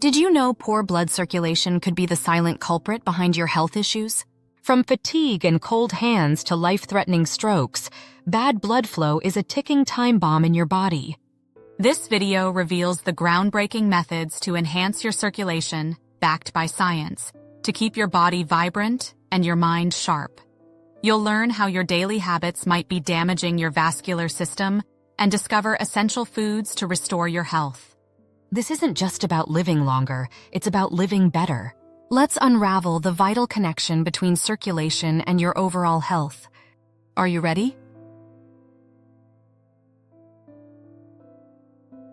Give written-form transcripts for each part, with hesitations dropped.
Did you know poor blood circulation could be the silent culprit behind your health issues? From fatigue and cold hands to life-threatening strokes, bad blood flow is a ticking time bomb in your body. This video reveals the groundbreaking methods to enhance your circulation, backed by science, to keep your body vibrant and your mind sharp. You'll learn how your daily habits might be damaging your vascular system and discover essential foods to restore your health. This isn't just about living longer, it's about living better. Let's unravel the vital connection between circulation and your overall health. Are you ready?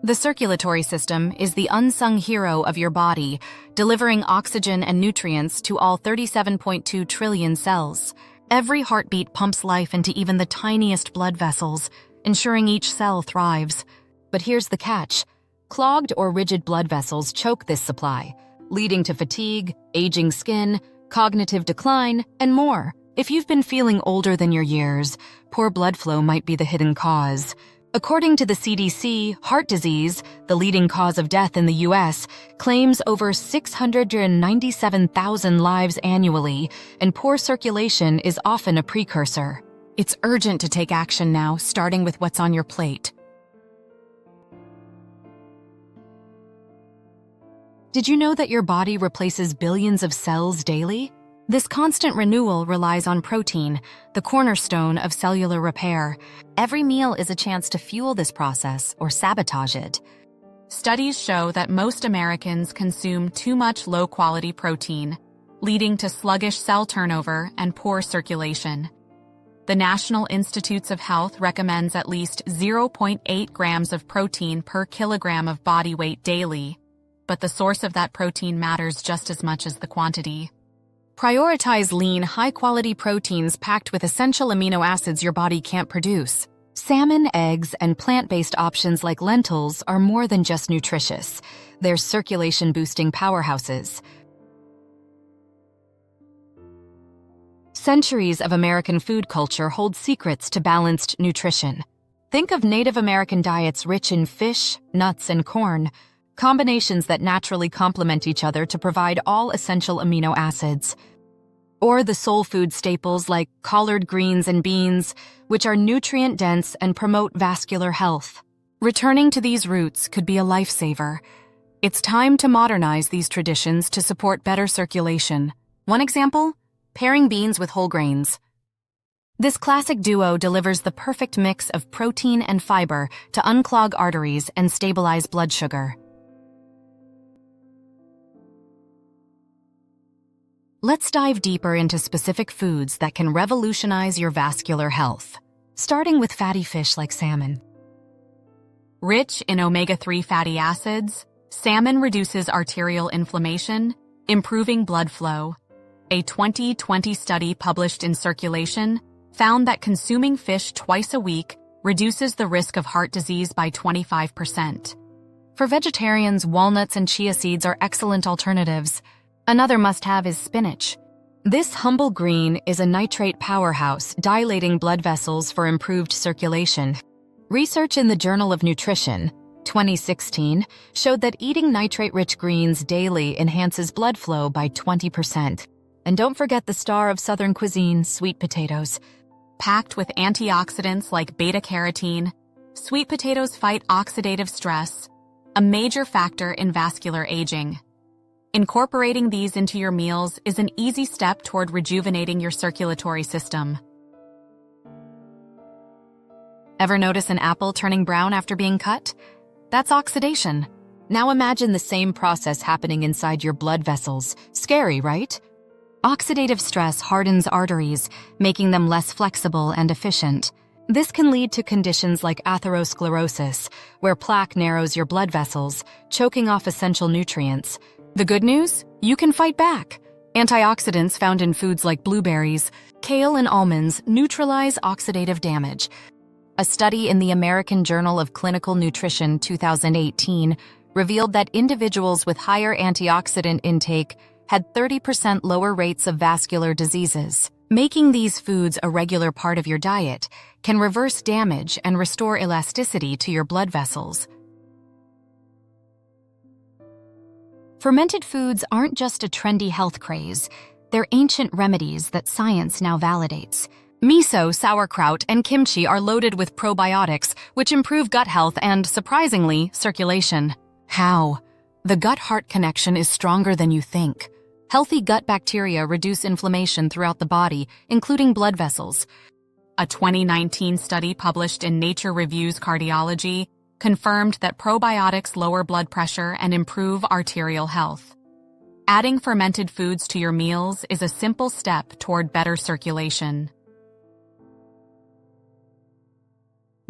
The circulatory system is the unsung hero of your body, delivering oxygen and nutrients to all 37.2 trillion cells. Every heartbeat pumps life into even the tiniest blood vessels, ensuring each cell thrives. But here's the catch. Clogged or rigid blood vessels choke this supply, leading to fatigue, aging skin, cognitive decline, and more. If you've been feeling older than your years, poor blood flow might be the hidden cause. According to the CDC, heart disease, the leading cause of death in the U.S., claims over 697,000 lives annually, and poor circulation is often a precursor. It's urgent to take action now, starting with what's on your plate. Did you know that your body replaces billions of cells daily? This constant renewal relies on protein, the cornerstone of cellular repair. Every meal is a chance to fuel this process or sabotage it. Studies show that most Americans consume too much low-quality protein, leading to sluggish cell turnover and poor circulation. The National Institutes of Health recommends at least 0.8 grams of protein per kilogram of body weight daily, but the source of that protein matters just as much as the quantity. Prioritize lean, high-quality proteins packed with essential amino acids your body can't produce. Salmon, eggs, and plant-based options like lentils are more than just nutritious. They're circulation-boosting powerhouses. Centuries of American food culture hold secrets to balanced nutrition. Think of Native American diets rich in fish, nuts, and corn, combinations that naturally complement each other to provide all essential amino acids. Or the soul food staples like collard greens and beans, which are nutrient-dense and promote vascular health. Returning to these roots could be a lifesaver. It's time to modernize these traditions to support better circulation. One example? Pairing beans with whole grains. This classic duo delivers the perfect mix of protein and fiber to unclog arteries and stabilize blood sugar. Let's dive deeper into specific foods that can revolutionize your vascular health, starting with fatty fish like salmon. Rich in omega-3 fatty acids, salmon reduces arterial inflammation, improving blood flow. A 2020 study published in Circulation found that consuming fish twice a week reduces the risk of heart disease by 25%. For vegetarians, walnuts and chia seeds are excellent alternatives. Another must-have is spinach. This humble green is a nitrate powerhouse, dilating blood vessels for improved circulation. Research in the Journal of Nutrition, 2016, showed that eating nitrate-rich greens daily enhances blood flow by 20%. And don't forget the star of Southern cuisine, sweet potatoes. Packed with antioxidants like beta-carotene, sweet potatoes fight oxidative stress, a major factor in vascular aging. Incorporating these into your meals is an easy step toward rejuvenating your circulatory system. Ever notice an apple turning brown after being cut? That's oxidation. Now imagine the same process happening inside your blood vessels. Scary, right? Oxidative stress hardens arteries, making them less flexible and efficient. This can lead to conditions like atherosclerosis, where plaque narrows your blood vessels, choking off essential nutrients. The good news? You can fight back. Antioxidants found in foods like blueberries, kale, and almonds neutralize oxidative damage. A study in the American Journal of Clinical Nutrition 2018 revealed that individuals with higher antioxidant intake had 30% lower rates of vascular diseases. Making these foods a regular part of your diet can reverse damage and restore elasticity to your blood vessels. Fermented foods aren't just a trendy health craze. They're ancient remedies that science now validates. Miso, sauerkraut, and kimchi are loaded with probiotics, which improve gut health and, surprisingly, circulation. How? The gut-heart connection is stronger than you think. Healthy gut bacteria reduce inflammation throughout the body, including blood vessels. A 2019 study published in Nature Reviews Cardiology confirmed that probiotics lower blood pressure and improve arterial health. Adding fermented foods to your meals is a simple step toward better circulation.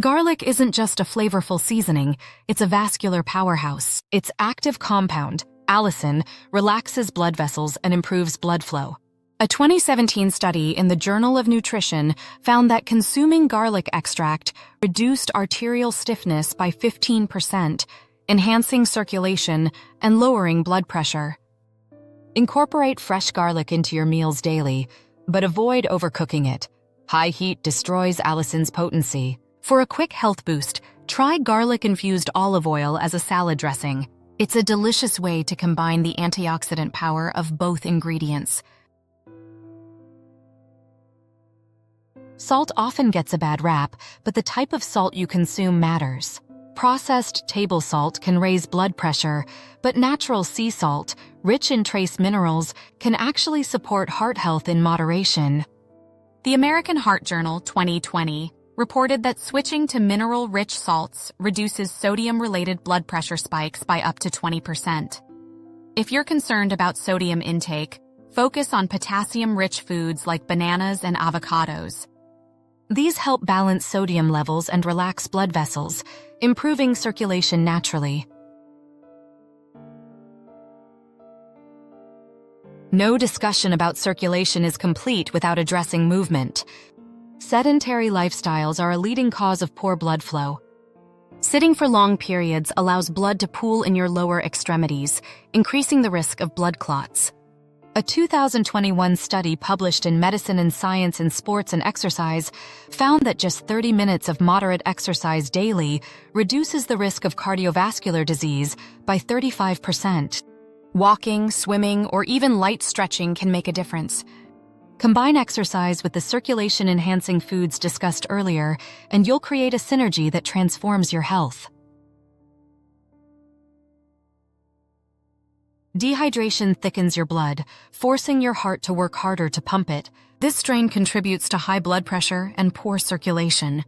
Garlic isn't just a flavorful seasoning, it's a vascular powerhouse. Its active compound, allicin, relaxes blood vessels and improves blood flow. A 2017 study in the Journal of Nutrition found that consuming garlic extract reduced arterial stiffness by 15%, enhancing circulation and lowering blood pressure. Incorporate fresh garlic into your meals daily, but avoid overcooking it. High heat destroys allicin's potency. For a quick health boost, try garlic-infused olive oil as a salad dressing. It's a delicious way to combine the antioxidant power of both ingredients. Salt often gets a bad rap, but the type of salt you consume matters. Processed table salt can raise blood pressure, but natural sea salt, rich in trace minerals, can actually support heart health in moderation. The American Heart Journal 2020 reported that switching to mineral-rich salts reduces sodium-related blood pressure spikes by up to 20%. If you're concerned about sodium intake, focus on potassium-rich foods like bananas and avocados. These help balance sodium levels and relax blood vessels, improving circulation naturally. No discussion about circulation is complete without addressing movement. Sedentary lifestyles are a leading cause of poor blood flow. Sitting for long periods allows blood to pool in your lower extremities, increasing the risk of blood clots. A 2021 study published in Medicine and Science in Sports and Exercise found that just 30 minutes of moderate exercise daily reduces the risk of cardiovascular disease by 35%. Walking, swimming, or even light stretching can make a difference. Combine exercise with the circulation-enhancing foods discussed earlier, and you'll create a synergy that transforms your health. Dehydration thickens your blood, forcing your heart to work harder to pump it. This strain contributes to high blood pressure and poor circulation.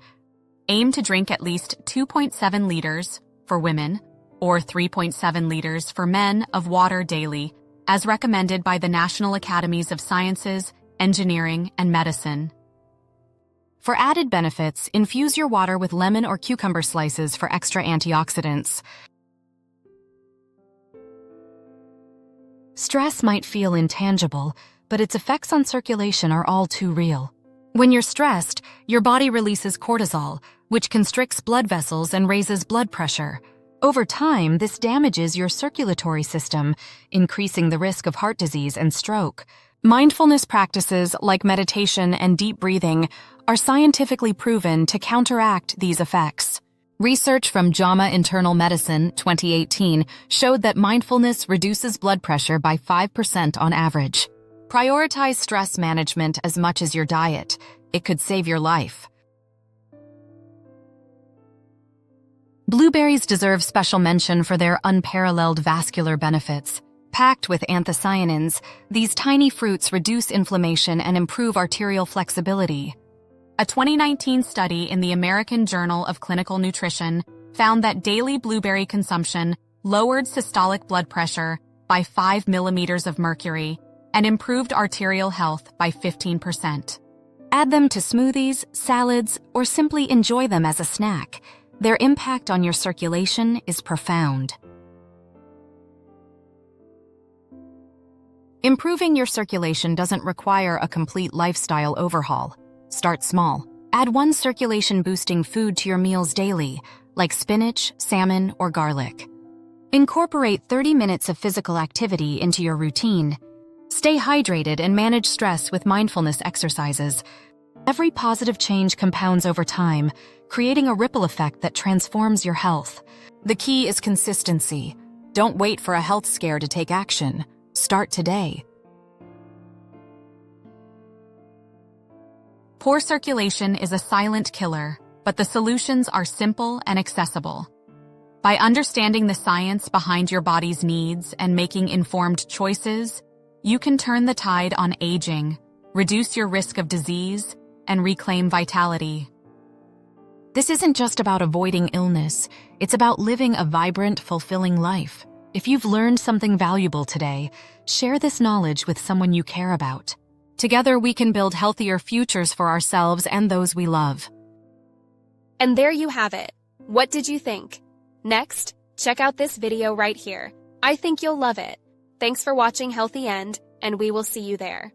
Aim to drink at least 2.7 liters for women or 3.7 liters for men of water daily, as recommended by the National Academies of Sciences, Engineering, and Medicine. For added benefits, infuse your water with lemon or cucumber slices for extra antioxidants. Stress might feel intangible, but its effects on circulation are all too real. When you're stressed, your body releases cortisol, which constricts blood vessels and raises blood pressure. Over time, this damages your circulatory system, increasing the risk of heart disease and stroke. Mindfulness practices like meditation and deep breathing are scientifically proven to counteract these effects. Research from JAMA Internal Medicine 2018 showed that mindfulness reduces blood pressure by 5% on average. Prioritize stress management as much as your diet. It could save your life. Blueberries deserve special mention for their unparalleled vascular benefits. Packed with anthocyanins, these tiny fruits reduce inflammation and improve arterial flexibility. A 2019 study in the American Journal of Clinical Nutrition found that daily blueberry consumption lowered systolic blood pressure by 5 millimeters of mercury and improved arterial health by 15%. Add them to smoothies, salads, or simply enjoy them as a snack. Their impact on your circulation is profound. Improving your circulation doesn't require a complete lifestyle overhaul. Start small. Add one circulation-boosting food to your meals daily, like spinach, salmon, or garlic. Incorporate 30 minutes of physical activity into your routine. Stay hydrated and manage stress with mindfulness exercises. Every positive change compounds over time, creating a ripple effect that transforms your health. The key is consistency. Don't wait for a health scare to take action. Start today. Poor circulation is a silent killer, but the solutions are simple and accessible. By understanding the science behind your body's needs and making informed choices, you can turn the tide on aging, reduce your risk of disease, and reclaim vitality. This isn't just about avoiding illness, it's about living a vibrant, fulfilling life. If you've learned something valuable today, share this knowledge with someone you care about. Together, we can build healthier futures for ourselves and those we love. And there you have it. What did you think? Next, check out this video right here. I think you'll love it. Thanks for watching Healthy End, and we will see you there.